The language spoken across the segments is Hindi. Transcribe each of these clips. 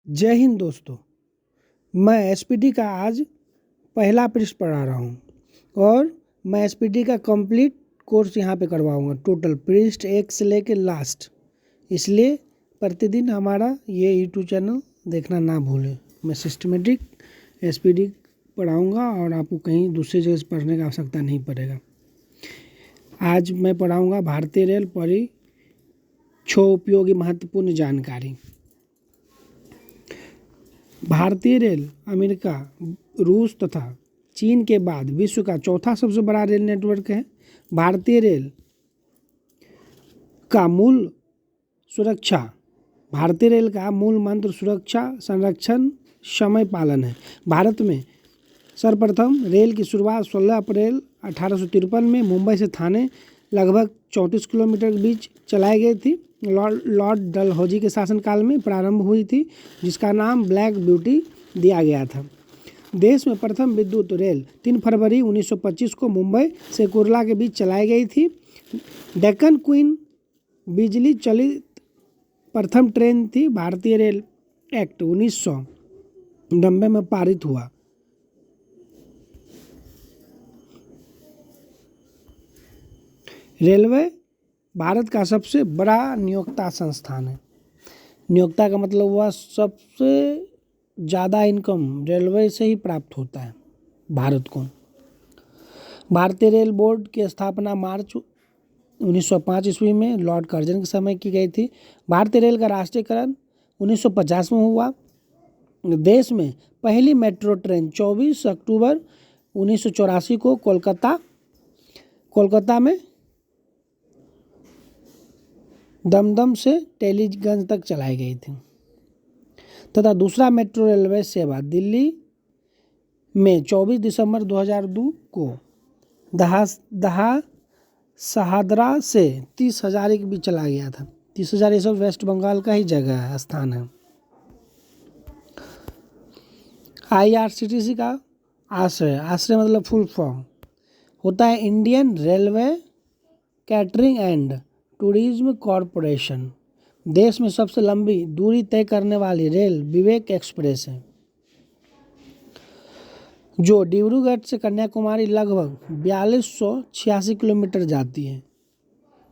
जय हिंद दोस्तों। मैं एसपीटी का आज पहला पृष्ठ पढ़ा रहा हूँ और मैं एसपीटी का कंप्लीट कोर्स यहाँ पे करवाऊँगा, टोटल पृष्ठ 1 से लेके लास्ट। इसलिए प्रतिदिन हमारा ये यूट्यूब चैनल देखना ना भूलें। मैं सिस्टमेटिक एसपीटी पढ़ाऊँगा और आपको कहीं दूसरी जगह से पढ़ने की आवश्यकता नहीं पड़ेगा। आज मैं पढ़ाऊँगा भारतीय रेल परिक्षोपयोगी महत्वपूर्ण जानकारी। भारतीय रेल अमेरिका, रूस तथा चीन के बाद विश्व का चौथा सबसे बड़ा रेल नेटवर्क है। भारतीय रेल का मूल मंत्र सुरक्षा, संरक्षण, समय पालन है। भारत में सर्वप्रथम रेल की शुरुआत 16 अप्रैल 1853 में मुंबई से थाने लगभग 34 किलोमीटर के बीच चलाई गई थी। लॉर्ड डलहौजी के शासनकाल में प्रारंभ हुई थी, जिसका नाम ब्लैक ब्यूटी दिया गया था। देश में प्रथम विद्युत रेल 3 फरवरी 1925 को मुंबई से कुर्ला के बीच चलाई गई थी। डेक्कन क्वीन बिजली चलित प्रथम ट्रेन थी। भारतीय रेल एक्ट 1990 में पारित हुआ। रेलवे भारत का सबसे बड़ा नियोक्ता संस्थान है। नियोक्ता का मतलब हुआ सबसे ज़्यादा इनकम रेलवे से ही प्राप्त होता है भारत को। भारतीय रेल बोर्ड की स्थापना मार्च 1905 ईस्वी में लॉर्ड कर्जन के समय की गई थी। भारतीय रेल का राष्ट्रीयकरण 1950 में हुआ। देश में पहली मेट्रो ट्रेन 24 अक्टूबर 1984 को कोलकाता में दमदम से टेलीगंज तक चलाई गई थी तथा दूसरा मेट्रो रेलवे सेवा दिल्ली में 24 दिसंबर 2002 को शहादरा से 30 हजारी के बीच चला गया था। 30 हजारी सब वेस्ट बंगाल का ही जगह है, स्थान है। IRCTC का आश्रय मतलब फुल फॉर्म होता है Indian railway catering and tourism corporation. देश में सबसे लंबी दूरी तय करने वाली रेल विवेक एक्सप्रेस है, जो डिब्रूगढ़ से कन्याकुमारी लगभग 4286 किलोमीटर जाती है।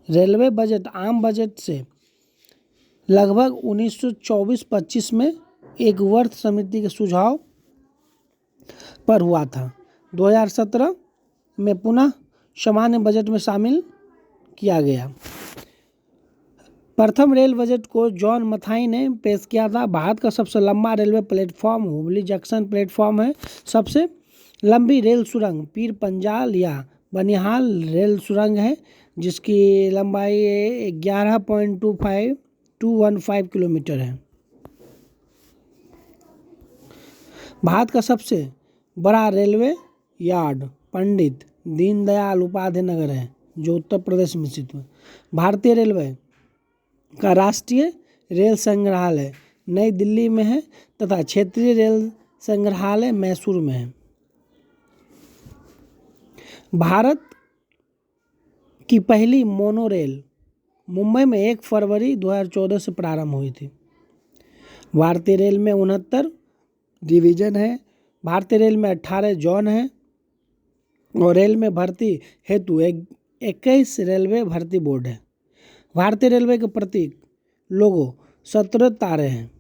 रेलवे बजट आम बजट से लगभग 1924-25 में एक वर्ष समिति के सुझाव पर हुआ था। 2017 में पुनः सामान्य बजट में शामिल किया गया। प्रथम रेल बजट को जॉन मथाई ने पेश किया था। भारत का सबसे लंबा railway platform Hubli junction platform है। सबसे लंबी रेल सुरंग पीर पंजाल या बनिहाल रेल सुरंग है, जिसकी लंबाई 11.215 किलोमीटर है। भारत का सबसे बड़ा रेलवे यार्ड पंडित दीनदयाल उपाध्याय नगर है, जो उत्तर प्रदेश में स्थित है। भारतीय रेलवे का राष्ट्रीय रेल संग्रहालय नई दिल्ली में है तथा क्षेत्रीय रेल संग्रहालय मैसूर में है। भारत की पहली मोनोरेल मुंबई में 1 फरवरी 2014 से प्रारंभ हुई थी। भारतीय रेल में 69 डिवीजन है। भारतीय रेल में 18 जोन हैं और रेल में भर्ती हेतु 21 रेलवे भर्ती बोर्ड है। भारतीय रेलवे के प्रतीक लोगो 17 तारे हैं।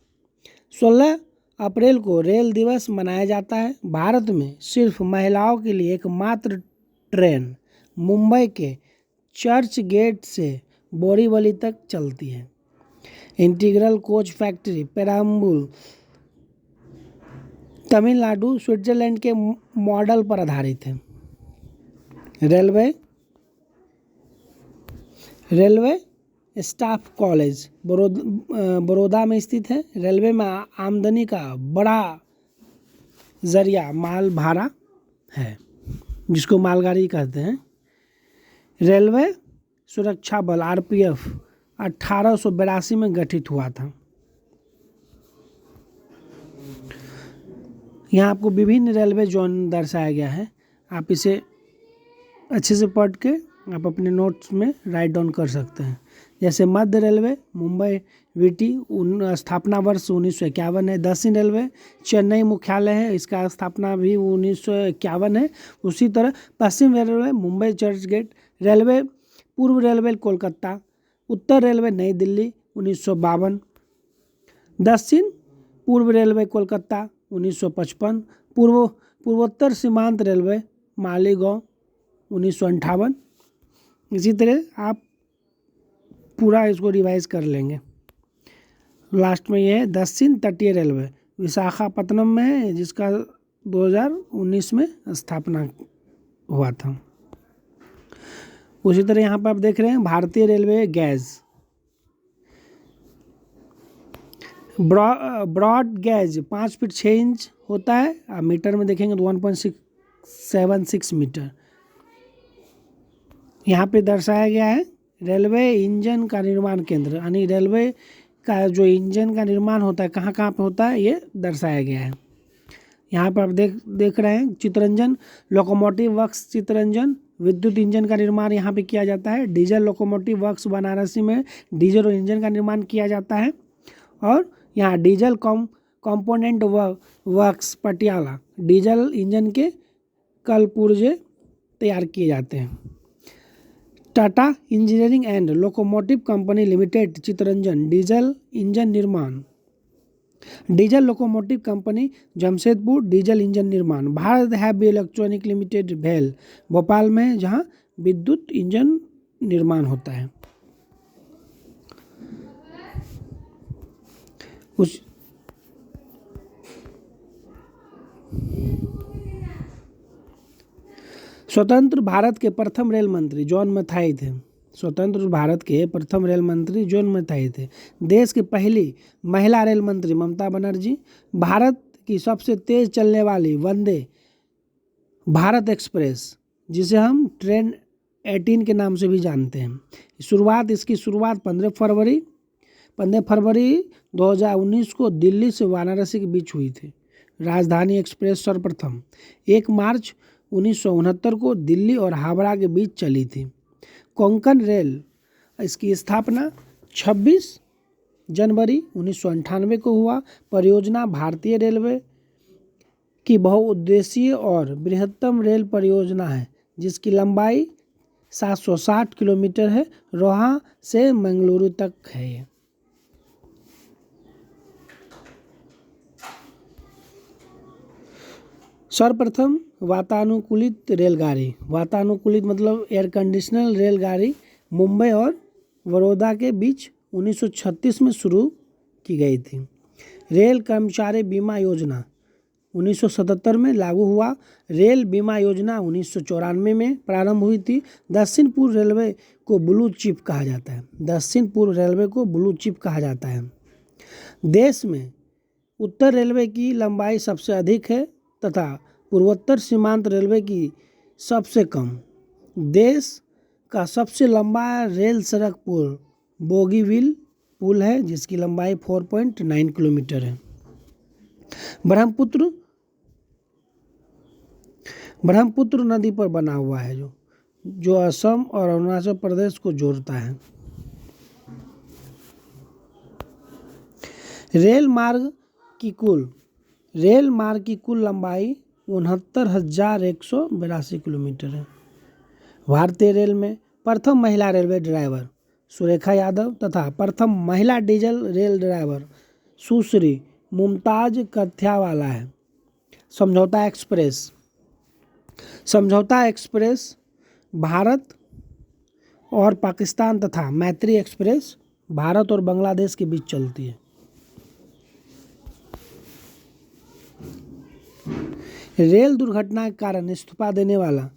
16 अप्रैल को रेल दिवस मनाया जाता है। भारत में सिर्फ महिलाओं के लिए एकमात्र ट्रेन मुंबई के चर्च गेट से बोरीवली तक चलती है। Integral coach factory Perambur Tamil Nadu Switzerland के मॉडल पर आधारित है। रेलवे स्टाफ कॉलेज बड़ौदा में स्थित है। रेलवे में आमदनी का बड़ा जरिया माल भाड़ा है, जिसको मालगाड़ी कहते हैं। रेलवे सुरक्षा बल RPF 1882 में गठित हुआ था। यहाँ आपको विभिन्न रेलवे जोन दर्शाया गया है। आप इसे अच्छे से पढ़ के आप अपने नोट्स में राइट डाउन कर सकते हैं। जैसे मध्य रेलवे मुंबई वीटी स्थापना वर्ष 1951 है। दक्षिण रेलवे चेन्नई मुख्यालय है, इसका स्थापना भी 1951 है। उसी तरह पश्चिम railway Mumbai Churchgate, railway पूर्व रेलवे कोलकाता, उत्तर रेलवे नई दिल्ली 1952, दक्षिण पूर्व रेलवे कोलकाता 1955, पूर्वोत्तर सीमांत रेलवे मालेगांव 1958। इसी तरह आप पूरा इसको रिवाइज कर लेंगे। लास्ट में ये है दक्षिण तटीय रेलवे विशाखापत्तनम में है, जिसका 2019 में स्थापना हुआ था। उसी तरह यहाँ पर आप देख रहे हैं भारतीय railway gauge, broad gauge 5 feet 6 inch होता है। आप मीटर में देखेंगे तो 1.676 मीटर। यहाँ पे दर्शाया गया है रेलवे इंजन का निर्माण केंद्र, यानी रेलवे का जो इंजन का निर्माण होता है कहाँ कहाँ पे होता है, ये दर्शाया गया है। यहाँ पर आप देख रहे हैं चितरंजन लोकोमोटिव वर्क्स, चितरंजन विद्युत इंजन का निर्माण यहाँ पे किया जाता है। डीजल लोकोमोटिव वर्क्स वाराणसी में डीजल और इंजन का निर्माण किया जाता है। और यहाँ diesel component works Patiala, diesel engine के कल पुर्जे तैयार किए जाते हैं। Tata engineering and locomotive company limited Chittaranjan diesel engine निर्माण, diesel locomotive company Jamshedpur diesel engine निर्माण, भारत हैवी इलेक्ट्रॉनिक लिमिटेड भेल भोपाल में, जहां विद्युत इंजन निर्माण होता है। स्वतंत्र भारत के प्रथम रेल मंत्री जॉन मथाई थे। स्वतंत्र भारत के प्रथम रेल मंत्री जॉन मथाई थे। देश की पहली महिला रेल मंत्री ममता बनर्जी। भारत की सबसे तेज चलने वाली वंदे भारत एक्सप्रेस, जिसे हम ट्रेन 18 के नाम से भी जानते हैं, इसकी शुरुआत 15 फरवरी 2019 को दिल्ली से वाराणसी के बीच हुई थी। राजधानी एक्सप्रेस सर्वप्रथम 1 मार्च 1969 को दिल्ली और हावड़ा के बीच चली थी। कोंकण रेल, इसकी स्थापना 26 जनवरी 1998 को हुआ। परियोजना भारतीय रेलवे की बहुउद्देशीय और बृहत्तम रेल परियोजना है, जिसकी लंबाई 760 किलोमीटर है। रोहा से मंगलुरु तक है ये। सर्वप्रथम वातानुकूलित रेलगाड़ी, वातानुकूलित मतलब एयर कंडीशनर रेलगाड़ी मुंबई और बड़ौदा के बीच 1936 में शुरू की गई थी। रेल कर्मचारी बीमा योजना 1977 में लागू हुआ। रेल बीमा योजना 1994 में प्रारंभ हुई थी। दक्षिण पूर्व रेलवे को ब्लू चिप कहा जाता है। दक्षिण पूर्व रेलवे को ब्लू चिप कहा जाता है। देश में उत्तर रेलवे की लंबाई सबसे अधिक है तथा पूर्वोत्तर सीमांत रेलवे की सबसे कम। देश का सबसे लंबा रेल सड़क पुल बोगीविल पुल है, जिसकी लंबाई 4.9 किलोमीटर है। ब्रह्मपुत्र नदी पर बना हुआ है, जो असम और अरुणाचल प्रदेश को जोड़ता है। रेल मार्ग की कुल लंबाई 69,182 किलोमीटर है। भारतीय रेल में प्रथम महिला रेलवे ड्राइवर सुरेखा यादव तथा प्रथम महिला डीजल रेल ड्राइवर सुश्री मुमताज कथ्यावाला है। समझौता एक्सप्रेस भारत और पाकिस्तान तथा मैत्री एक्सप्रेस भारत और बांग्लादेश के बीच चलती है। रेल दुर्घटना के कारण इस्तीफा देने वाला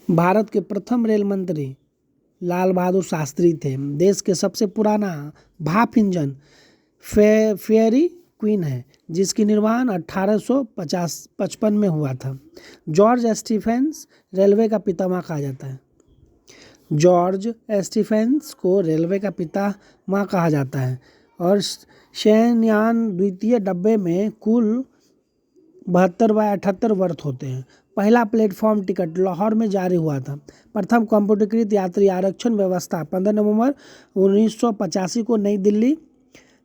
भारत के प्रथम रेल मंत्री लाल बहादुर शास्त्री थे। देश के सबसे पुराना भाप इंजन फेयरी क्वीन है, जिसकी निर्माण 1855 में हुआ था। जॉर्ज स्टीफेंस रेलवे का पितामह कहा जाता है। जॉर्ज स्टीफेंस को रेलवे का पितामह कहा जाता है। और शयनयान द्वितीय डब्बे में कुल 72/78 वर्थ होते हैं। पहला प्लेटफॉर्म टिकट लाहौर में जारी हुआ था। प्रथम कंप्यूटरीकृत यात्री आरक्षण व्यवस्था 15 नवंबर 1985 को नई दिल्ली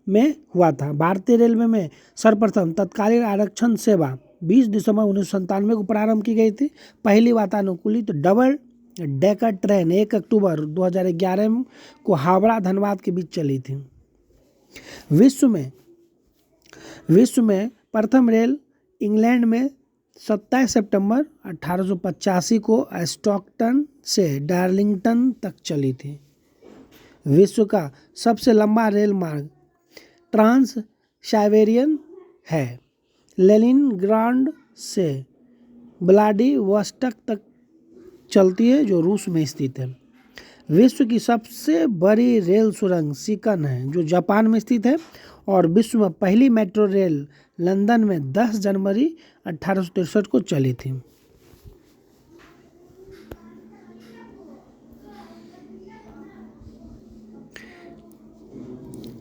में हुआ था। भारतीय रेलवे में सर्वप्रथम तत्कालीन आरक्षण सेवा 20 दिसंबर 1997 को प्रारंभ की गई थी। पहली वातानुकूलित डबल डेकर ट्रेन 1 अक्टूबर 2011 को हावड़ा धनबाद के बीच चली थी। विश्व में प्रथम रेल इंग्लैंड में 27 सितंबर 1885 को स्टॉकटन से डार्लिंगटन तक चली थी। विश्व का सबसे लंबा रेल मार्ग ट्रांस साइबेरियन है, लेनिनग्राड से व्लादिवोस्टोक तक चलती है, जो रूस में स्थित है। विश्व की सबसे बड़ी रेल सुरंग सिकन है, जो जापान में स्थित है, और विश्व में पहली मेट्रो रेल लंदन में 10 जनवरी 1863 को चली थी।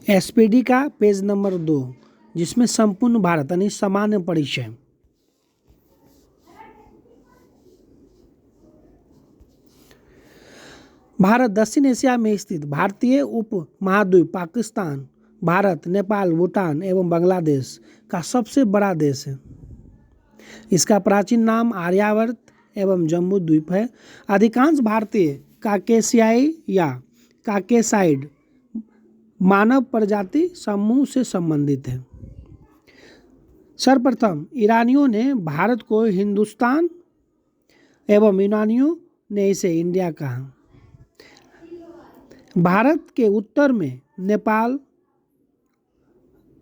एसपीडी का पेज नंबर 2, जिसमें संपूर्ण भारत यानी सामान्य परिचय। भारत दक्षिण एशिया में स्थित भारतीय उप महाद्वीप पाकिस्तान, भारत, नेपाल, भूटान एवं बांग्लादेश का सबसे बड़ा देश है। इसका प्राचीन नाम आर्यावर्त एवं जम्बू द्वीप है। अधिकांश भारतीय काकेशियाई या काकेसाइड मानव प्रजाति समूह से संबंधित है। सर्वप्रथम ईरानियों ने भारत को हिंदुस्तान एवं यूनानियों ने इसे इंडिया कहा। भारत के उत्तर में नेपाल,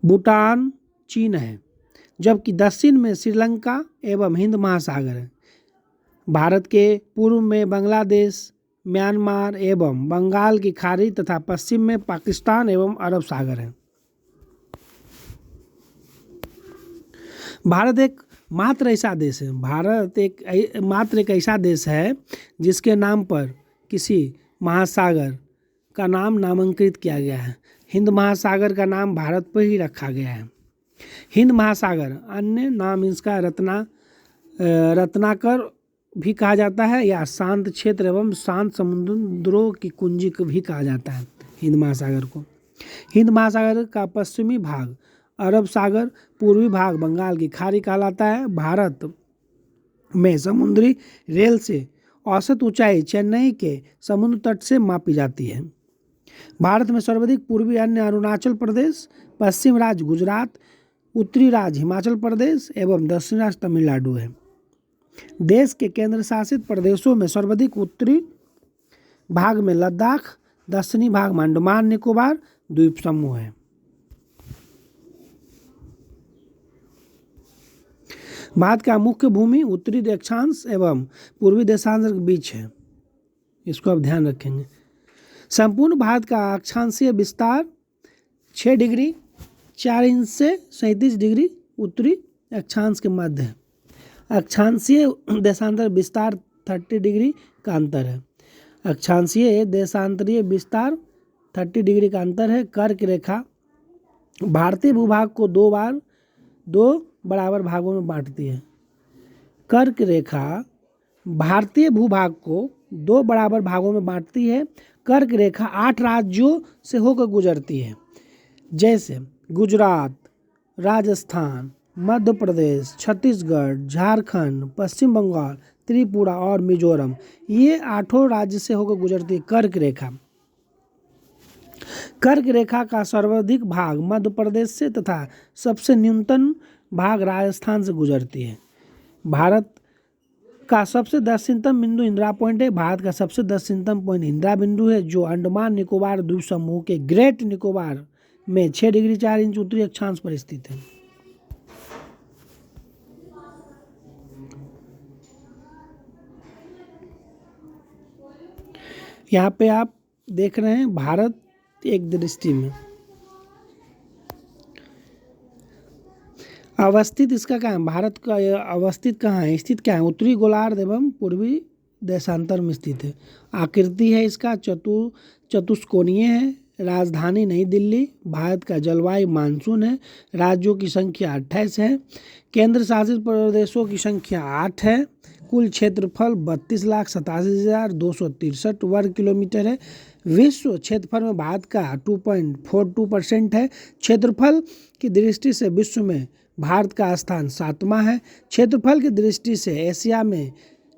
भूटान, चीन है, जबकि दक्षिण में श्रीलंका एवं हिंद महासागर है। भारत के पूर्व में बांग्लादेश, म्यांमार एवं बंगाल की खाड़ी तथा पश्चिम में पाकिस्तान एवं अरब सागर है। भारत एक मात्र ऐसा देश है जिसके नाम पर किसी महासागर का नाम नामांकित किया गया है। हिंद महासागर का नाम भारत पर ही रखा गया है। हिंद महासागर अन्य नाम इसका रत्नाकर भी कहा जाता है या शांत क्षेत्र एवं शांत समुद्रों की कुंजी को भी कहा जाता है। हिंद महासागर को हिंद महासागर का पश्चिमी भाग अरब सागर, पूर्वी भाग बंगाल की खाड़ी कहलाता है। भारत में समुद्री रेल से औसत ऊंचाई चेन्नई के समुद्र तट से मापी जाती है। भारत में सर्वाधिक पूर्वी अन्य अरुणाचल प्रदेश, पश्चिम राज्य गुजरात, उत्तरी राज्य हिमाचल प्रदेश एवं दक्षिण राज्य तमिलनाडु है। देश के केंद्र शासित प्रदेशों में सर्वाधिक उत्तरी भाग में लद्दाख, दक्षिणी भाग में अंडमान निकोबार द्वीप समूह है। भारत का मुख्य भूमि उत्तरी देशांश एवं पूर्वी देशांश के बीच है। इसको आप ध्यान रखेंगे। संपूर्ण भारत का अक्षांशीय विस्तार 6 डिग्री 4 इंच से 37 डिग्री उत्तरी अक्षांश के मध्य है। अक्षांशीय देशांतर विस्तार 30 डिग्री का अंतर है। अक्षांशीय देशांतरीय विस्तार 30 डिग्री का अंतर है। कर्क रेखा भारतीय भूभाग को दो बराबर भागों में बांटती है। कर्क रेखा भारतीय भूभाग को 2 बराबर भागों में बांटती है। कर्क रेखा 8 राज्यों से होकर गुजरती है, जैसे गुजरात, राजस्थान, मध्य प्रदेश, छत्तीसगढ़, झारखंड, पश्चिम बंगाल, त्रिपुरा और मिजोरम। ये 8 राज्य से होकर गुजरती है कर्क रेखा। कर्क रेखा का सर्वाधिक भाग मध्य प्रदेश से तथा सबसे न्यूनतम भाग राजस्थान से गुजरती है। भारत का सबसे दक्षिणतम बिंदु इंदिरा पॉइंट है। भारत का सबसे दक्षिणतम पॉइंट इंदिरा बिंदु है, जो अंडमान निकोबार द्वीप समूह के ग्रेट निकोबार में 6 डिग्री 4 इंच उत्तरी अक्षांश पर स्थित है। यहाँ पे आप देख रहे हैं भारत एक दृष्टि में अवस्थित। इसका कहाँ है? भारत का अवस्थित कहाँ है? स्थित क्या है? उत्तरी गोलार्ध एवं पूर्वी देशांतर में स्थित है। आकृति है इसका चतुष्कोणीय है। राजधानी नई दिल्ली। भारत का जलवायु मानसून है। राज्यों की संख्या 28 है। केंद्र शासित प्रदेशों की संख्या 8 है। कुल क्षेत्रफल 32,87,263 वर्ग किलोमीटर है। विश्व क्षेत्रफल में भारत का 2.42% है। क्षेत्रफल की दृष्टि से विश्व में भारत का स्थान 7वां है। क्षेत्रफल की दृष्टि से एशिया में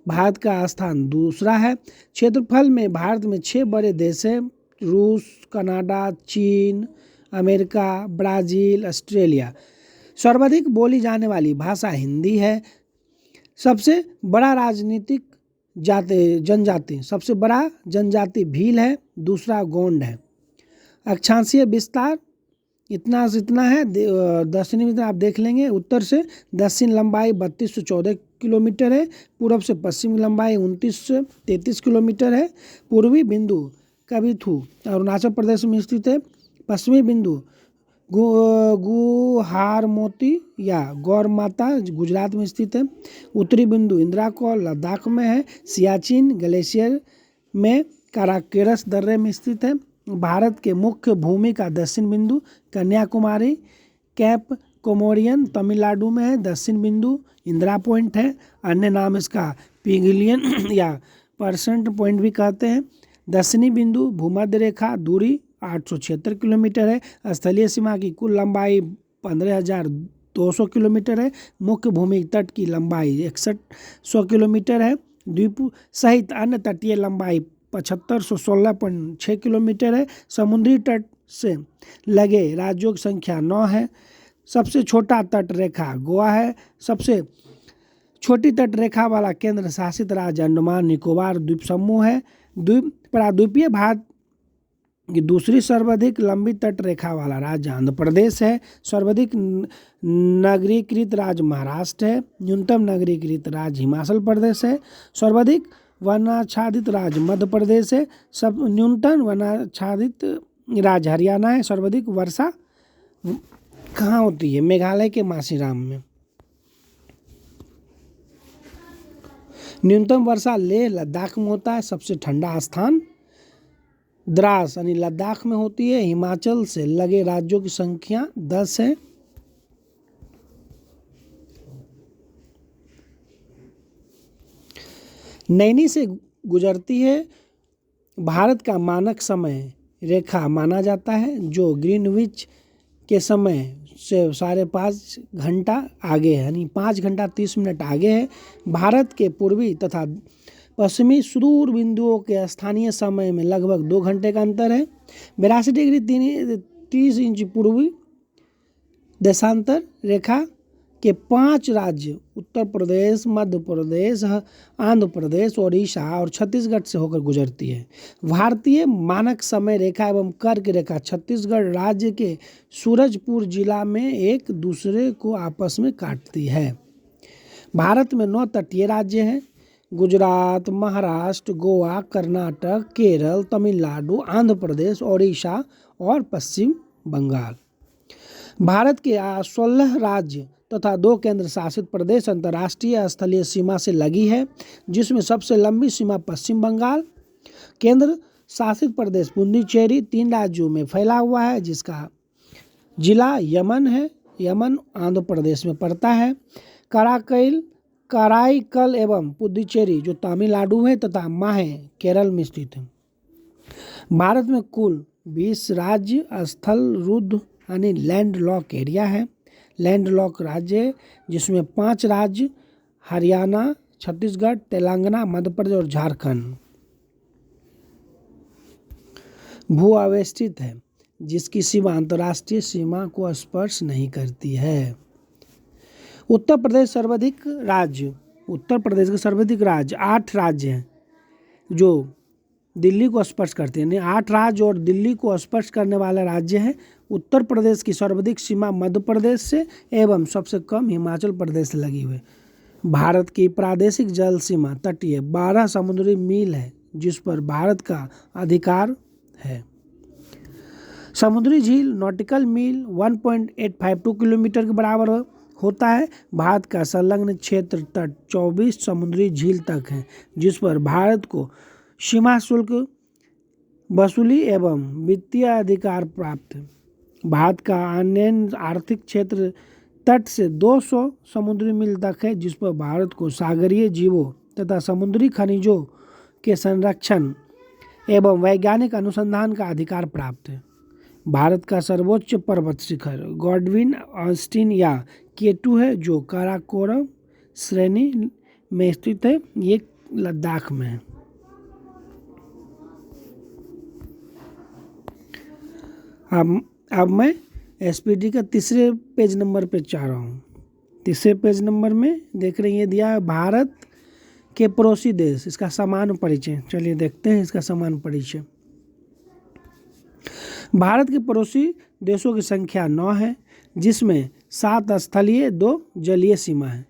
भारत का स्थान दूसरा है। क्षेत्रफल में भारत में 6 बड़े देश हैं: रूस, कनाडा, चीन, अमेरिका, ब्राज़ील, ऑस्ट्रेलिया। सर्वाधिक बोली जाने वाली भाषा हिंदी है। सबसे बड़ा राजनीतिक जनजाति सबसे बड़ा जनजाति भील है, दूसरा गोंड है। अक्षांशीय विस्तार इतना है। दक्षिणी में आप देख लेंगे, उत्तर से दक्षिण लंबाई 3214 किलोमीटर है, पूर्व से पश्चिम लंबाई 29 से 33 किलोमीटर है। पूर्वी बिंदु कविथु अरुणाचल प्रदेश में स्थित है। पश्चिमी बिंदु गुहारमोती या गौरमाता गुजरात में स्थित है। उत्तरी बिंदु इंदिरा कौल लद्दाख में है। सियाचिन ग्लेशियर में काराकोरम दर्रे में स्थित है। भारत के मुख्य भूमि का दक्षिण बिंदु कन्याकुमारी कैप कोमोरियन तमिलनाडु में है। दक्षिण बिंदु इंदिरा पॉइंट है, अन्य नाम इसका पिगलियन या परसेंट पॉइंट भी कहते हैं। दक्षिणी बिंदु भूमध्य रेखा दूरी 876 किलोमीटर है। स्थलीय सीमा की कुल लंबाई 15,200 किलोमीटर है। मुख्य भूमि तट की लंबाई 6100 किलोमीटर है। द्वीप सहित अन्य तटीय लंबाई 7516.6 किलोमीटर है। समुद्री तट से लगे राज्यों की संख्या 9 है। सबसे छोटा तट रेखा गोवा है। सबसे छोटी तट रेखा वाला केंद्र शासित राज्य अंडमान निकोबार द्वीप समूह है। प्रायद्वीपीय भारत की दूसरी सर्वाधिक लंबी तट रेखा वाला राज्य आंध्र प्रदेश है। सर्वाधिक नगरीकृत राज्य महाराष्ट्र है। न्यूनतम नगरीकृत राज्य हिमाचल प्रदेश है। सर्वाधिक वनाच्छादित राज्य मध्य प्रदेश है। सब न्यूनतम वनाच्छादित राज्य हरियाणा है। सर्वाधिक वर्षा कहाँ होती है? मेघालय के मासीराम में। न्यूनतम वर्षा लेह लद्दाख में होता है। सबसे ठंडा स्थान द्रास यानी लद्दाख में होती है। हिमाचल से लगे राज्यों की संख्या 10 है। नैनी से गुजरती है भारत का मानक समय रेखा माना जाता है, जो ग्रीनविच के समय से 5.5 घंटा आगे है, यानी 5 घंटा 30 मिनट आगे है। भारत के पूर्वी तथा पश्चिमी सुदूर बिंदुओं के स्थानीय समय में लगभग 2 घंटे का अंतर है। 82 डिग्री 30 इंच पूर्वी देशांतर रेखा के 5 राज्य उत्तर प्रदेश, मध्य प्रदेश, आंध्र प्रदेश, ओडिशा और छत्तीसगढ़ से होकर गुजरती है। भारतीय मानक समय रेखा एवं कर्क रेखा छत्तीसगढ़ राज्य के सूरजपुर जिला में एक दूसरे को आपस में काटती है। भारत में 9 तटीय राज्य हैं: गुजरात, महाराष्ट्र, गोवा, कर्नाटक, केरल, तमिलनाडु, आंध्र प्रदेश, ओडिशा और पश्चिम बंगाल। भारत के 16 राज्य तथा 2 केंद्र शासित प्रदेश अंतर्राष्ट्रीय स्थलीय सीमा से लगी है, जिसमें सबसे लंबी सीमा पश्चिम बंगाल केंद्र शासित प्रदेश पुडुचेरी 3 राज्यों में फैला हुआ है, जिसका जिला यमन है। यमन आंध्र प्रदेश में पड़ता है। कराईकल एवं पुडुचेरी जो तमिलनाडु है तथा माहे केरल में स्थित है। भारत में कुल 20 राज्य स्थल रुद्ध यानी लैंड लॉक एरिया है। लैंड लॉक राज्य जिसमें 5 राज्य हरियाणा, छत्तीसगढ़, तेलंगाना, मध्य प्रदेश और झारखंड भू अवस्थित है, जिसकी सीमा अंतर्राष्ट्रीय सीमा को स्पर्श नहीं करती है। उत्तर प्रदेश के सर्वाधिक राज्य 8 राज्य हैं जो दिल्ली को स्पर्श करते हैं। 8 राज्य और दिल्ली को स्पर्श करने वाला राज्य है। उत्तर प्रदेश की सर्वाधिक सीमा मध्य प्रदेश से एवं सबसे कम हिमाचल प्रदेश से लगी हुई। भारत की प्रादेशिक जल सीमा तटीय 12 समुद्री मील है, जिस पर भारत का अधिकार है। समुद्री झील नॉटिकल मील 1.852 किलोमीटर के बराबर होता है। भारत का संलग्न क्षेत्र तट 24 समुद्री झील तक है, जिस पर भारत को सीमा शुल्क वसूली एवं वित्तीय अधिकार प्राप्त है। भारत का अन्य आर्थिक क्षेत्र तट से 200 समुद्री मील तक है, जिस पर भारत को सागरीय जीवों तथा समुद्री खनिजों के संरक्षण एवं वैज्ञानिक अनुसंधान का अधिकार प्राप्त है। भारत का सर्वोच्च पर्वत शिखर गॉडविन ऑस्टिन या K2 है, जो काराकोरम श्रेणी में स्थित है। ये लद्दाख में है। अब मैं SPD का तीसरे पेज नंबर पे जा रहा हूँ। तीसरे पेज नंबर में देख रहे हैं, ये दिया है भारत के पड़ोसी देश, इसका समान परिचय। चलिए देखते हैं इसका समान परिचय। भारत के पड़ोसी देशों की संख्या 9 है, जिसमें 7 स्थलीय 2 जलीय सीमा है।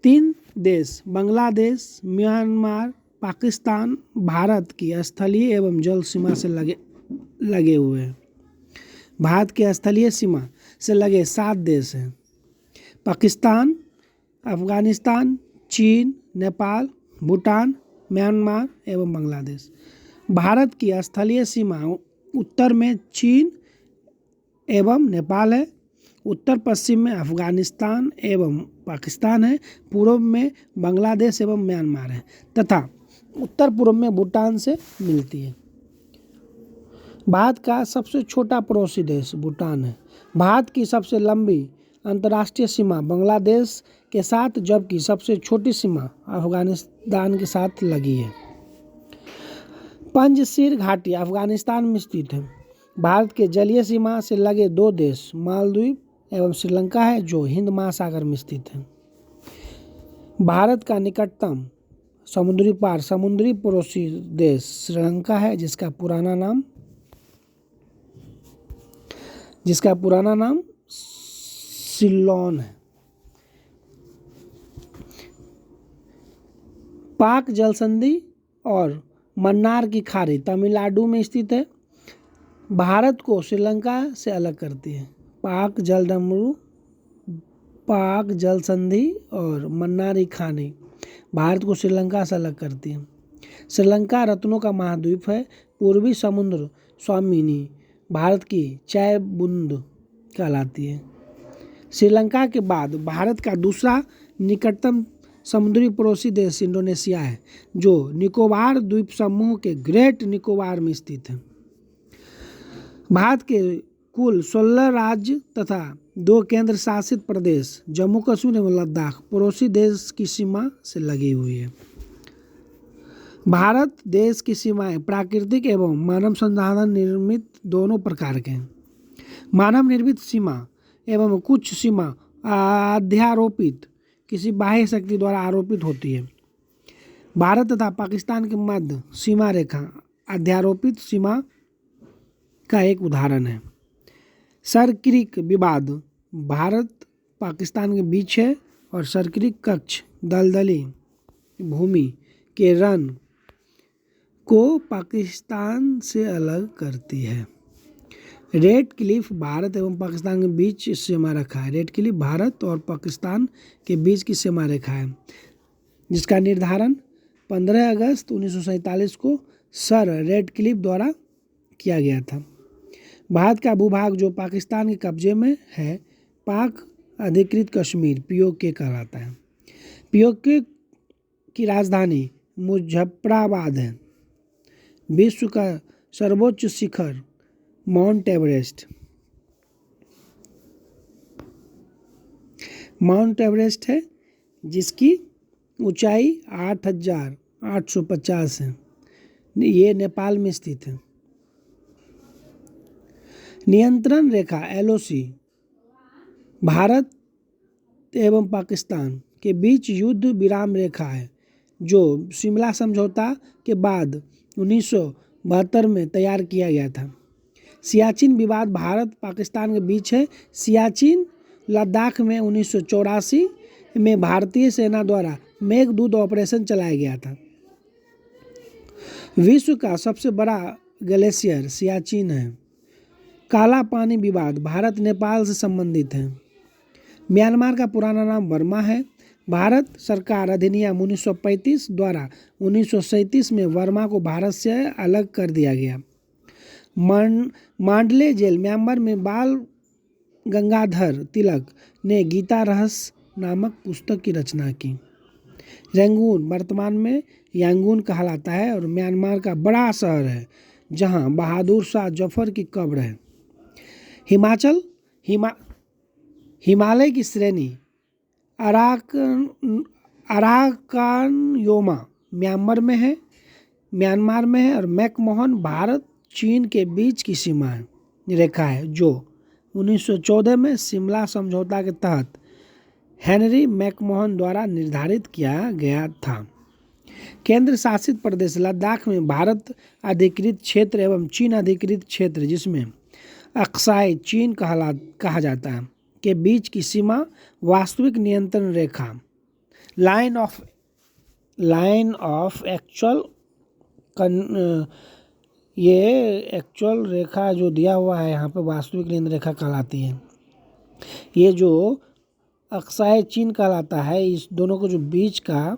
3 देश बांग्लादेश, म्यांमार, पाकिस्तान भारत की स्थलीय एवं जल सीमा से लगे हुए हैं। भारत की स्थलीय सीमा से लगे 7 देश हैं: पाकिस्तान, अफगानिस्तान, चीन, नेपाल, भूटान, म्यांमार एवं बांग्लादेश। भारत की स्थलीय सीमा उत्तर में चीन एवं नेपाल है, उत्तर पश्चिम में अफगानिस्तान एवं पाकिस्तान है, पूर्व में बांग्लादेश एवं म्यांमार है तथा उत्तर पूर्व में भूटान से मिलती है। भारत का सबसे छोटा पड़ोसी देश भूटान है। भारत की सबसे लंबी अंतर्राष्ट्रीय सीमा बांग्लादेश के साथ, जबकि सबसे छोटी सीमा अफगानिस्तान के साथ लगी है। पंजशीर घाटी अफगानिस्तान में स्थित है। भारत के जलीय सीमा से लगे 2 देश मालदीव एवं श्रीलंका है, जो हिंद महासागर में स्थित है। भारत का निकटतम समुद्री पार समुद्री पड़ोसी देश श्रीलंका है, जिसका पुराना नाम सिलोन है। पाक जलसंधि और मन्नार की खाड़ी तमिलनाडु में स्थित है। भारत को श्रीलंका से अलग करती है। पाक जलसंधि और मन्नार की खाड़ी भारत को श्रीलंका से अलग करती है। श्रीलंका रत्नों का महाद्वीप है। पूर्वी समुद्र स्वामिनी भारत की चाय बूंद कहलाती है। श्रीलंका के बाद भारत का दूसरा निकटतम समुद्री पड़ोसी देश इंडोनेशिया है, जो निकोबार द्वीप समूह के ग्रेट निकोबार में स्थित है। भारत के कुल 16 राज्य तथा 2 केंद्र शासित प्रदेश जम्मू कश्मीर एवं लद्दाख पड़ोसी देश की सीमा से लगी हुई है। भारत देश की सीमाएं प्राकृतिक एवं मानव संसाधन निर्मित दोनों प्रकार के हैं। मानव निर्मित सीमा एवं कुछ सीमा अध्यारोपित किसी बाह्य शक्ति द्वारा आरोपित होती है। भारत तथा पाकिस्तान के मध्य सीमा रेखा अध्यारोपित सीमा का एक उदाहरण है। सरक्रिक विवाद भारत पाकिस्तान के बीच है और सरक्रिक कक्ष दलदली भूमि के रन को पाकिस्तान से अलग करती है। रेड क्लिफ भारत एवं पाकिस्तान के बीच सीमा रेखा है। रेड क्लिफ भारत और पाकिस्तान के बीच की सीमा रेखा है, जिसका निर्धारण 15 अगस्त 1947 को सर रेड क्लिफ द्वारा किया गया था। भारत का भूभाग जो पाकिस्तान के कब्जे में है, पाक अधिकृत कश्मीर POK कहलाता है। POK की राजधानी मुजफ्फराबाद है। विश्व का सर्वोच्च शिखर माउंट एवरेस्ट है, जिसकी ऊंचाई 8,850 है। ये नेपाल में स्थित है। नियंत्रण रेखा LOC भारत एवं पाकिस्तान के बीच युद्ध विराम रेखा है, जो शिमला समझौता के बाद 1972 में तैयार किया गया था। सियाचिन विवाद भारत पाकिस्तान के बीच है। सियाचिन लद्दाख में 1984 में भारतीय सेना द्वारा मेघदूत ऑपरेशन चलाया गया था। विश्व का सबसे बड़ा ग्लेशियर सियाचिन है। काला पानी विवाद भारत नेपाल से संबंधित है। म्यांमार का पुराना नाम बर्मा है। भारत सरकार अधिनियम 1935 द्वारा 1937 में वर्मा को भारत से अलग कर दिया गया। मांडले जेल म्यांमार में बाल गंगाधर तिलक ने गीता रहस्य नामक पुस्तक की रचना की। रंगून वर्तमान में यांगून कहलाता है और म्यांमार का बड़ा शहर है जहां बहादुर शाह जफर की कब्र है। हिमाचल हिमा हिमालय की श्रेणी अराकानयोमा म्यांमार में है और मैकमोहन भारत चीन के बीच की सीमा रेखा है जो 1914 में शिमला समझौता के तहत हेनरी मैकमोहन द्वारा निर्धारित किया गया था। केंद्र शासित प्रदेश लद्दाख में भारत अधिकृत क्षेत्र एवं चीन अधिकृत क्षेत्र जिसमें अक्साई चीन कहा जाता है के बीच की सीमा वास्तविक नियंत्रण रेखा लाइन ऑफ एक्चुअल ये एक्चुअल रेखा जो दिया हुआ है यहाँ पे वास्तविक नियंत्रण रेखा कहलाती है। ये जो अक्साई चीन कहलाता है इस दोनों को जो बीच का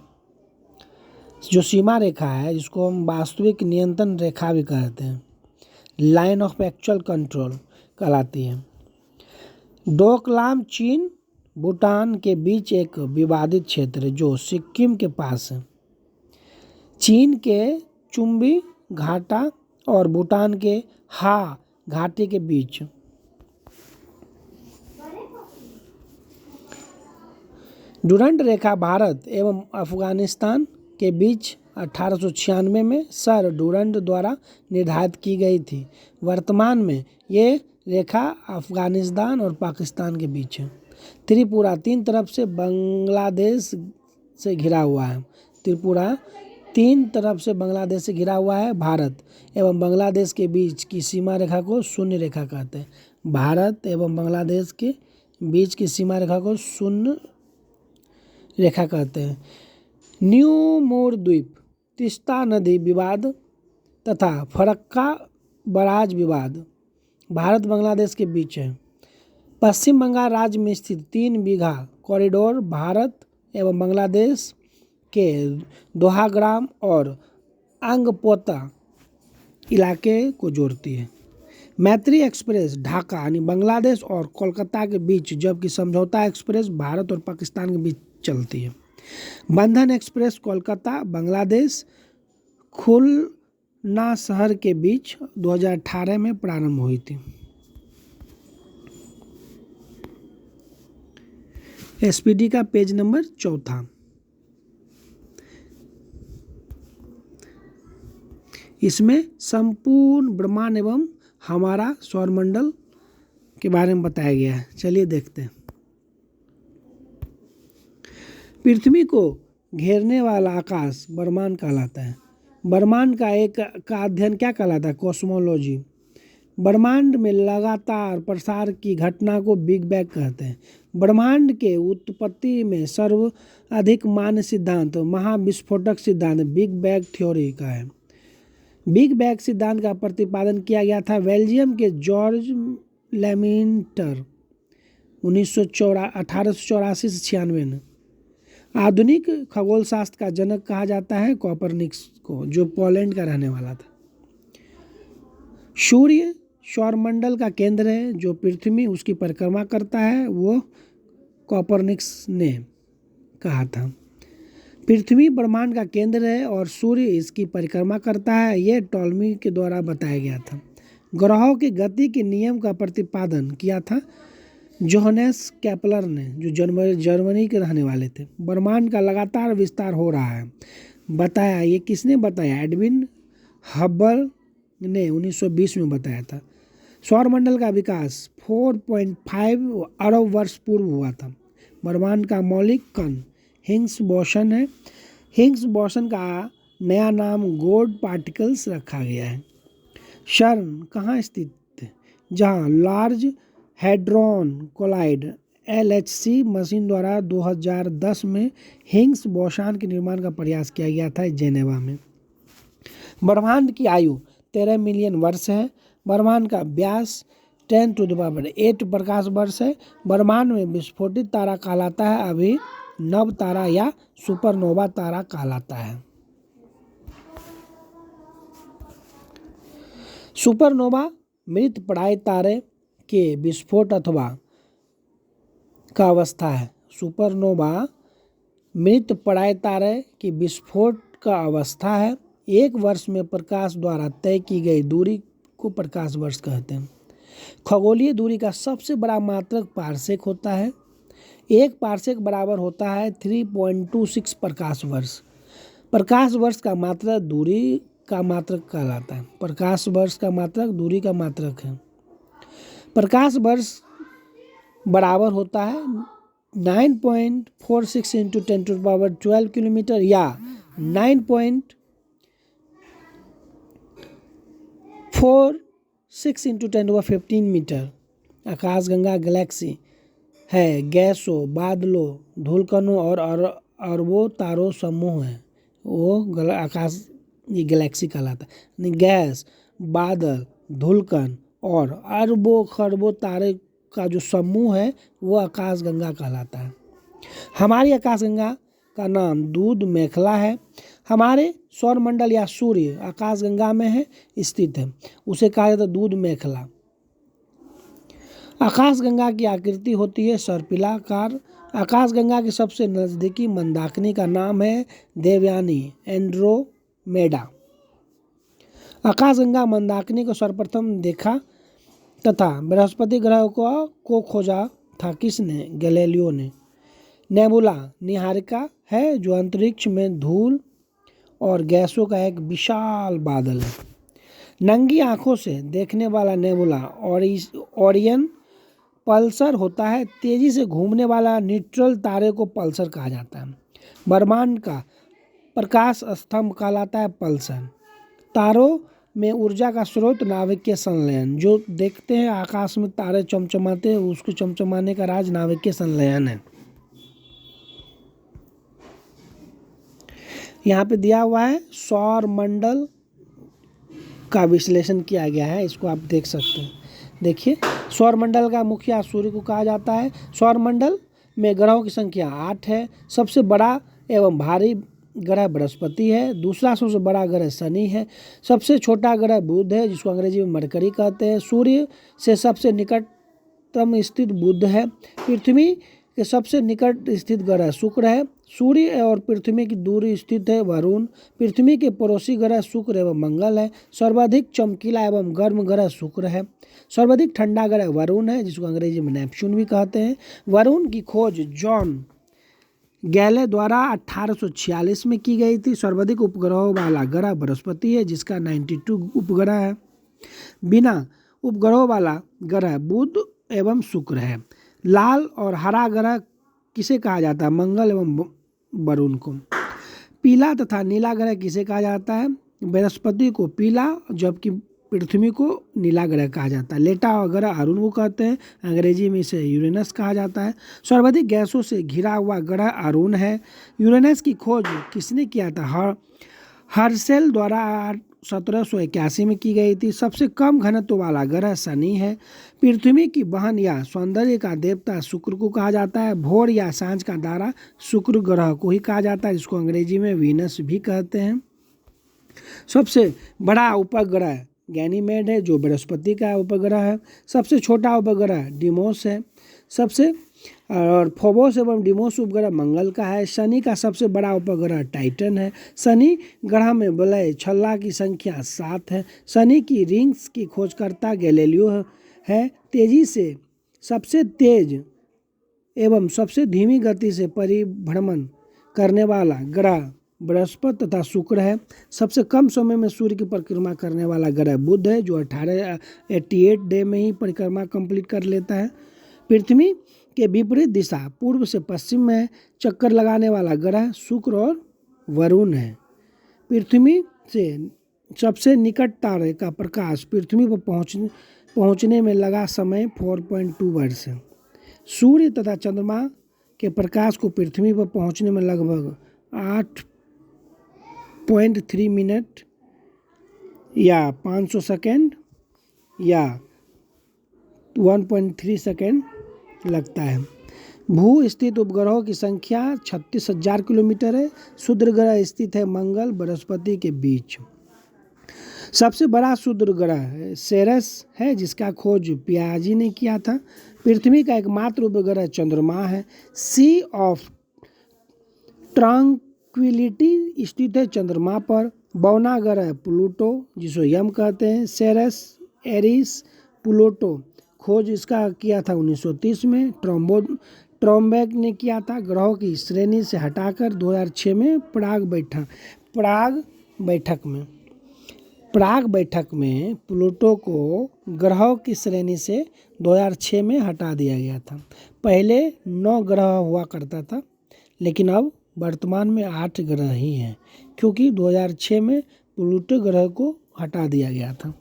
जो सीमा रेखा है जिसको हम वास्तविक नियंत्रण रेखा भी कहते हैं लाइन ऑफ एक्चुअल कंट्रोल कहलाती है। डोकलाम चीन भूटान के बीच एक विवादित क्षेत्र है जो सिक्किम के पास है। चीन के चुम्बी घाटा और भूटान के हा घाटी के बीच डुरंड रेखा भारत एवं अफगानिस्तान के बीच 1896 में सर डुरंड द्वारा निर्धारित की गई थी। वर्तमान में ये रेखा अफगानिस्तान और पाकिस्तान के बीच है। त्रिपुरा तीन तरफ से बांग्लादेश से घिरा हुआ है। त्रिपुरा तीन तरफ से बांग्लादेश से घिरा हुआ है। भारत एवं बांग्लादेश के बीच की सीमा रेखा को शून्य रेखा कहते हैं। भारत एवं बांग्लादेश के बीच की सीमा रेखा को शून्य रेखा कहते हैं। न्यू मोर द्वीप तिस्ता नदी विवाद तथा फरक्का बराज विवाद भारत बांग्लादेश के बीच है। पश्चिम बंगाल राज्य में स्थित 3 बीघा कॉरिडोर भारत एवं बांग्लादेश के दोहाग्राम और अंगपोता इलाके को जोड़ती है। मैत्री एक्सप्रेस ढाका यानी बांग्लादेश और कोलकाता के बीच जबकि समझौता एक्सप्रेस भारत और पाकिस्तान के बीच चलती है। बंधन एक्सप्रेस कोलकाता बांग्लादेश खुलना शहर के बीच 2018 में प्रारंभ हुई थी। एसपीडी का पेज नंबर 4। इसमें संपूर्ण ब्रह्मांड एवं हमारा सौरमंडल के बारे में बताया गया है। चलिए देखते हैं। पृथ्वी को घेरने वाला आकाश ब्रह्मांड कहलाता है। ब्रह्मांड का अध्ययन क्या कहलाता है? कॉस्मोलॉजी। ब्रह्मांड में लगातार प्रसार की घटना को बिग बैंग कहते हैं। ब्रह्मांड के उत्पत्ति में सर्वाधिक मान्य सिद्धांत महाविस्फोटक सिद्धांत बिग बैंग थ्योरी का है। बिग बैंग सिद्धांत का प्रतिपादन किया गया था बेल्जियम के जॉर्ज लेमिंटर 1884 से 96 में। आधुनिक खगोल शास्त्र का जनक कहा जाता है कोपरनिकस को जो पोलैंड का रहने वाला था। सूर्य सौरमंडल का केंद्र है। जो पृथ्वी उसकी परिक्रमा करता है वो कोपरनिकस ने कहा था। पृथ्वी ब्रह्मांड का केंद्र है और सूर्य इसकी परिक्रमा करता है। यह टॉलमी के द्वारा बताया गया था। ग्रहों की गति के नियम का प्रतिपादन किया था जोहानेस केपलर ने जो जर्मनी के रहने वाले थे। ब्रह्मांड का लगातार विस्तार हो रहा है बताया। ये किसने बताया? एडविन हब्बल ने 1920 में बताया था। सौरमंडल का विकास 4.5 अरब वर्ष पूर्व हुआ था। ब्रह्मांड का मौलिक कण हिग्स बोसन है। हिग्स बोसन का नया नाम गॉड पार्टिकल्स रखा गया है। शर्न कहाँ स्थित है? जहाँ large hadron collider LHC machine द्वारा 2010 में हिग्स बोसन के निर्माण का प्रयास किया गया था जेनेवा में। ब्रह्मांड की आयु 13 मिलियन वर्ष है। ब्रह्मांड का व्यास 10⁸ प्रकाश वर्ष है। ब्रह्मांड में विस्फोटित तारा कहलाता है अभी नव तारा या सुपरनोवा तारा कहलाता है। सुपरनोवा मृत प्राय तारे के विस्फोट अथवा का अवस्था है। सुपरनोवा मृत पराय तारे की विस्फोट का अवस्था है। एक वर्ष में प्रकाश द्वारा तय की गई दूरी को प्रकाश वर्ष कहते हैं। खगोलीय दूरी का सबसे बड़ा मात्रक पारसेक होता है। एक पारसेक बराबर होता है 3.26 प्रकाश वर्ष। प्रकाश वर्ष का मात्रक दूरी का मात्रक कहलाता है। प्रकाश वर्ष का मात्रक दूरी का मात्रक है। प्रकाश वर्ष बराबर होता है 9.46 इंटू 10⁻12 किलोमीटर या 9.46 इंटू 10⁻15 मीटर। आकाशगंगा गैलेक्सी है गैसों, बादलों, धूलकणों और अरबों तारों समूह है। वो आकाश ये गैलेक्सी कहलाता है। गैस, बादल, धूलकण और अरबों खरबों तारे का जो समूह है वो आकाशगंगा कहलाता है। हमारी आकाशगंगा का नाम दूध मेखला है। हमारे सौरमंडल या सूर्य आकाशगंगा में है स्थित है, उसे कहा जाता है दूध मेखला। आकाशगंगा की आकृति होती है सर्पिलाकार। आकाशगंगा के सबसे नज़दीकी मंदाकिनी का नाम है देवयानी एंड्रोमेडा। आकाशगंगा मंदाकिनी को सर्वप्रथम देखा तथा बृहस्पति ग्रह को खोजा था किसने? गैलीलियो ने। नेबुला निहारिका है जो अंतरिक्ष में धूल और गैसों का एक विशाल बादल है। नंगी आंखों से देखने वाला नेबुला ओरियन पल्सर होता है। तेजी से घूमने वाला न्यूट्रल तारे को पल्सर कहा जाता है। ब्रह्मांड का प्रकाश स्तंभ कहलाता है पल्सर। तारों में ऊर्जा का स्रोत नाभिकीय संलयन। जो देखते हैं आकाश में तारे चमचमाते हैं, उसको चमचमाने का राज नाभिकीय संलयन है। यहाँ पे दिया हुआ है सौर मंडल का विश्लेषण किया गया है, इसको आप देख सकते हैं। देखिए, सौरमंडल का मुखिया सूर्य को कहा जाता है। सौरमंडल में ग्रहों की संख्या 8 है। सबसे बड़ा एवं भारी ग्रह बृहस्पति है। दूसरा सबसे बड़ा ग्रह शनि है। सबसे छोटा ग्रह बुध है, जिसको अंग्रेजी में मरकरी कहते हैं। सूर्य से सबसे निकटतम स्थित बुध है। पृथ्वी के सबसे निकट स्थित ग्रह शुक्र है। सूर्य और पृथ्वी की दूरी स्थित है वरुण। पृथ्वी के पड़ोसी ग्रह शुक्र एवं मंगल है। सर्वाधिक चमकीला एवं गर्म ग्रह शुक्र है। सर्वाधिक ठंडा ग्रह वरुण है, जिसको अंग्रेजी में नेपच्यून भी कहते हैं। वरुण की खोज जॉन गैले द्वारा 1846 में की गई थी। सर्वाधिक उपग्रहों वाला ग्रह बृहस्पति है, जिसका 92 उपग्रह है। बिना उपग्रहों वाला ग्रह बुध एवं शुक्र है। लाल और हरा ग्रह किसे कहा जाता है? मंगल एवं वरुण को। पीला तथा नीला ग्रह किसे कहा जाता है? बृहस्पति को पीला, जबकि पृथ्वी को नीला ग्रह कहा जाता है। लेटा हुआ ग्रह अरुण को कहते हैं, अंग्रेजी में इसे यूरेनस कहा जाता है। सर्वाधिक गैसों से घिरा हुआ ग्रह अरुण है। यूरेनस की खोज किसने किया था? हर्शेल द्वारा 1781 में की गई थी। सबसे कम घनत्व वाला ग्रह शनि है। पृथ्वी की बहन या सौंदर्य का देवता शुक्र को कहा जाता है। भोर या सांझ का तारा शुक्र ग्रह को ही कहा जाता है, जिसको अंग्रेजी में वीनस भी कहते हैं। सबसे बड़ा उपग्रह गैनीमेड है, जो बृहस्पति का उपग्रह है। सबसे छोटा उपग्रह डिमोस है। सबसे और फोबोस एवं डिमोस उपग्रह मंगल का है। शनि का सबसे बड़ा उपग्रह टाइटन है। शनि ग्रह में वलय छल्ला की संख्या 7 है। शनि की रिंग्स की खोजकर्ता गैलीलियो है। तेजी से सबसे तेज एवं सबसे धीमी गति से परिभ्रमण करने वाला ग्रह बृहस्पति तथा शुक्र है। सबसे कम समय में सूर्य की परिक्रमा करने वाला ग्रह बुध है, जो 1888 डे में ही परिक्रमा कंप्लीट कर लेता है। पृथ्वी के विपरीत दिशा पूर्व से पश्चिम में चक्कर लगाने वाला ग्रह शुक्र और वरुण है। पृथ्वी से सबसे निकट तारे का प्रकाश पृथ्वी पर पहुंचने में लगा समय 4.2 वर्ष है। सूर्य तथा चंद्रमा के प्रकाश को पृथ्वी पर पहुंचने में लगभग 8.3 मिनट या 500 सेकेंड या 1.3 सेकेंड लगता है। भू स्थित उपग्रहों की संख्या 36,000 किलोमीटर है। क्षुद्र ग्रह स्थित है मंगल बृहस्पति के बीच। सबसे बड़ा क्षुद्र ग्रह सेरस है, जिसका खोज पियाजी ने किया था। पृथ्वी का एकमात्र उपग्रह चंद्रमा है। सी ऑफ ट्रांक्विलिटी स्थित है चंद्रमा पर। बौना ग्रह प्लूटो जिसको यम कहते हैं। सेरेस एरिस प्लूटो खोज इसका किया था 1930 में। ट्रॉम्बेक ने किया था। ग्रहों की श्रेणी से हटाकर 2006 में प्राग बैठक में प्लूटो को ग्रहों की श्रेणी से 2006 में हटा दिया गया था। पहले 9 ग्रह हुआ करता था, लेकिन अब वर्तमान में 8 ग्रह ही हैं, क्योंकि 2006 में प्लूटो ग्रह को हटा दिया गया था।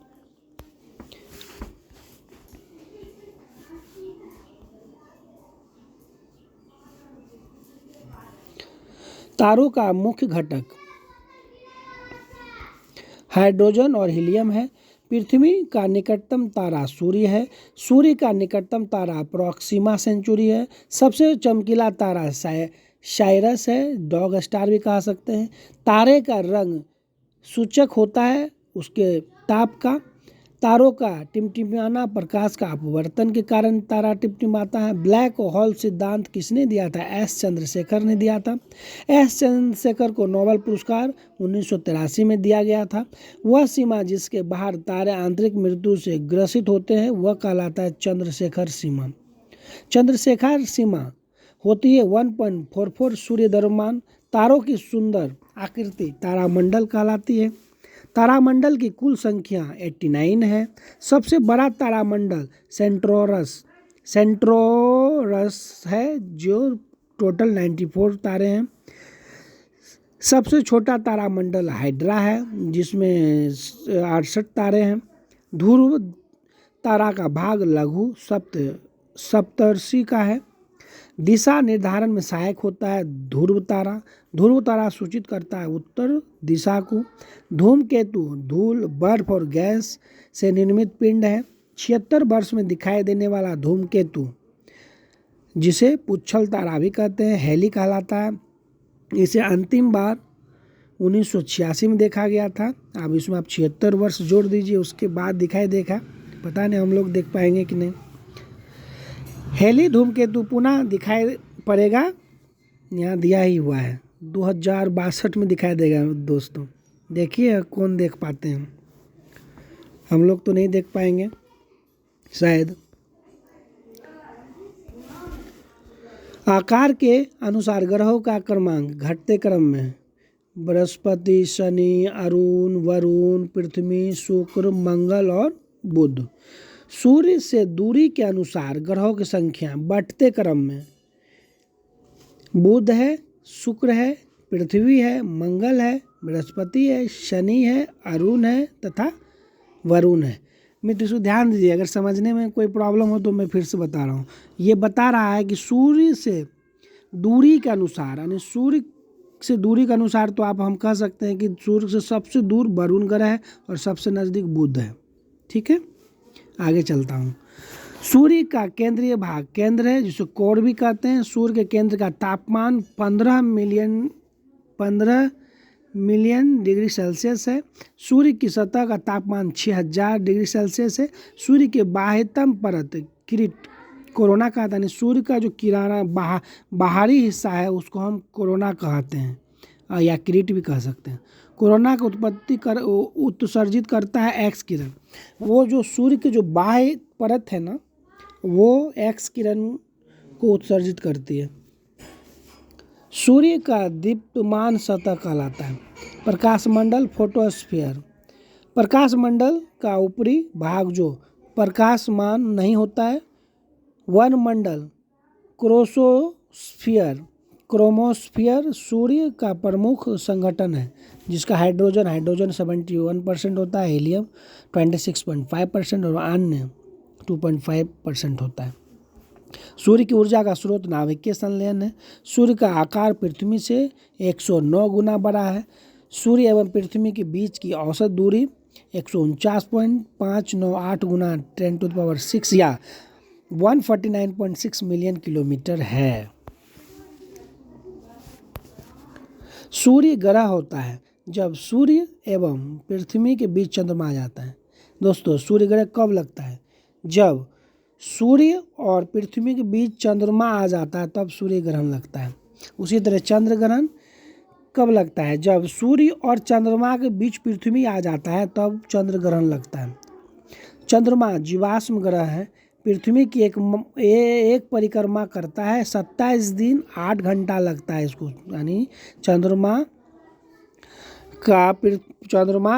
तारों का मुख्य घटक हाइड्रोजन और हीलियम है। पृथ्वी का निकटतम तारा सूर्य है। सूर्य का निकटतम तारा प्रोक्सिमा सेंचुरी है। सबसे चमकीला तारा साइरस है, डॉग स्टार भी कहा सकते हैं। तारे का रंग सूचक होता है उसके ताप का। तारों का टिमटिमाना प्रकाश का अपवर्तन के कारण तारा टिमटिमाता है। ब्लैक होल सिद्धांत किसने दिया था? एस चंद्रशेखर ने दिया था। एस चंद्रशेखर को नोबेल पुरस्कार 1983 में दिया गया था। वह सीमा जिसके बाहर तारे आंतरिक मृत्यु से ग्रसित होते हैं वह कहलाता है चंद्रशेखर सीमा। चंद्रशेखर सीमा होती है 1.44 सूर्य द्रव्यमान। तारों की सुंदर आकृति तारामंडल कहलाती है। तारामंडल की कुल संख्या 89 है। सबसे बड़ा तारामंडल सेंट्रोरस है जो टोटल 94 तारे हैं। सबसे छोटा तारामंडल हाइड्रा है जिसमें 68 तारे हैं। ध्रुव तारा का भाग लघु सप्तर्षि का है। दिशा निर्धारण में सहायक होता है ध्रुव तारा सूचित करता है उत्तर दिशा को। धूमकेतु धूल, बर्फ और गैस से निर्मित पिंड है। 76 वर्ष में दिखाई देने वाला धूमकेतु जिसे पुच्छल तारा भी कहते हैं हेली कहलाता है। इसे अंतिम बार 1986 में देखा गया था। अब इसमें आप 76 वर्ष जोड़ दीजिए, उसके बाद दिखाई देखा, पता नहीं हम लोग देख पाएंगे कि नहीं। हेली धूमकेतु पुनः दिखाई पड़ेगा, यहाँ दिया ही हुआ है 2062 में दिखाई देगा दोस्तों। देखिए कौन देख पाते हैं, हम लोग तो नहीं देख पाएंगे शायद। आकार के अनुसार ग्रहों का क्रमांक घटते क्रम में बृहस्पति, शनि, अरुण, वरुण, पृथ्वी, शुक्र, मंगल और बुध। सूर्य से दूरी के अनुसार ग्रहों की संख्या बढ़ते क्रम में बुध है, शुक्र है, पृथ्वी है, मंगल है, बृहस्पति है, शनि है, अरुण है तथा वरुण है। मित्र इसको ध्यान दीजिए, अगर समझने में कोई प्रॉब्लम हो तो मैं फिर से बता रहा हूँ। ये बता रहा है कि सूर्य से दूरी के अनुसार, यानी सूर्य से दूरी के अनुसार तो आप हम कह सकते हैं कि सूर्य से सबसे दूर वरुण ग्रह है और सबसे नज़दीक बुध है। ठीक है, आगे चलता हूँ। सूर्य का केंद्रीय भाग केंद्र है जिसे कोर भी कहते हैं। सूर्य के केंद्र का तापमान 15 मिलियन डिग्री सेल्सियस है। सूर्य की सतह का तापमान 6000 डिग्री सेल्सियस है। सूर्य के बाह्यतम परत किरीट कोरोना कहते हैं। सूर्य का जो किनारा बाहरी हिस्सा है उसको हम कोरोना कहते हैं या किरीट भी कह सकते हैं। कोरोना का उत्सर्जित करता है एक्स किरण। वो जो सूर्य की जो बाह्य परत है ना, वो एक्स किरण को उत्सर्जित करती है। सूर्य का दीप्तमान सतह कहलाता है। प्रकाशमंडल फोटोस्फीयर, प्रकाशमंडल का ऊपरी भाग जो प्रकाशमान नहीं होता है। वनमंडल क्रोमोस्फीयर सूर्य का प्रमुख संगठन है जिसका हाइड्रोजन 71% होता है, हीलियम 26.5% और अन्य 2.5% होता है। सूर्य की ऊर्जा का स्रोत नाभिकीय संलयन है। सूर्य का आकार पृथ्वी से 109 गुना बड़ा है। सूर्य एवं पृथ्वी के बीच की औसत दूरी 149.598 गुना 10⁶ या 149.6 मिलियन किलोमीटर है। सूर्य ग्रह होता है जब सूर्य एवं पृथ्वी के बीच चंद्रमा आ जाता है। दोस्तों सूर्य ग्रह कब लगता है? जब सूर्य और पृथ्वी के बीच चंद्रमा आ जाता है तब सूर्य ग्रहण लगता है। उसी तरह चंद्र ग्रहण कब लगता है? जब सूर्य और चंद्रमा के बीच पृथ्वी आ जाता है तब चंद्र ग्रहण लगता है। चंद्रमा जीवाश्म ग्रह है। पृथ्वी की एक परिक्रमा करता है 27 दिन 8 घंटा लगता है इसको, यानी चंद्रमा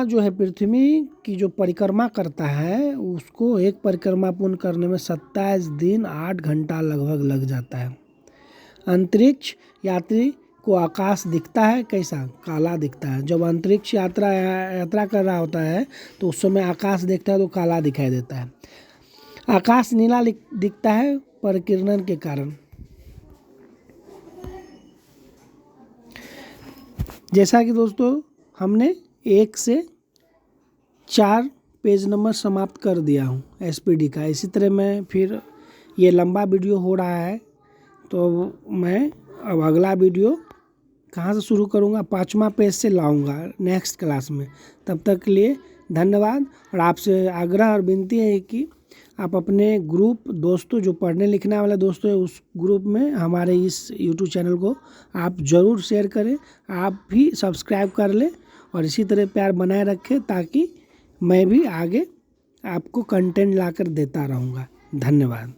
जो है पृथ्वी की जो परिक्रमा करता है उसको एक परिक्रमा पूर्ण करने में 27 दिन 8 घंटा लगभग लग जाता है। अंतरिक्ष यात्री को आकाश दिखता है कैसा? काला दिखता है। जब अंतरिक्ष यात्रा कर रहा होता है तो उस समय आकाश देखता है तो काला दिखाई देता है। आकाश नीला दिखता है परिकिरण के कारण। जैसा कि दोस्तों हमने 1 से 4 पेज नंबर समाप्त कर दिया हूँ SPD का। इसी तरह मैं फिर ये लंबा वीडियो हो रहा है तो मैं अब अगला वीडियो कहाँ से शुरू करूँगा? 5वां पेज से लाऊंगा नेक्स्ट क्लास में। तब तक के लिए धन्यवाद। और आपसे आग्रह और विनती है कि आप अपने ग्रुप दोस्तों जो पढ़ने लिखने वाले दोस्तों है उस ग्रुप में हमारे इस YouTube चैनल को आप ज़रूर शेयर करें। आप भी सब्सक्राइब कर लें और इसी तरह प्यार बनाए रखें ताकि मैं भी आगे आपको कंटेंट लाकर देता रहूँगा। धन्यवाद।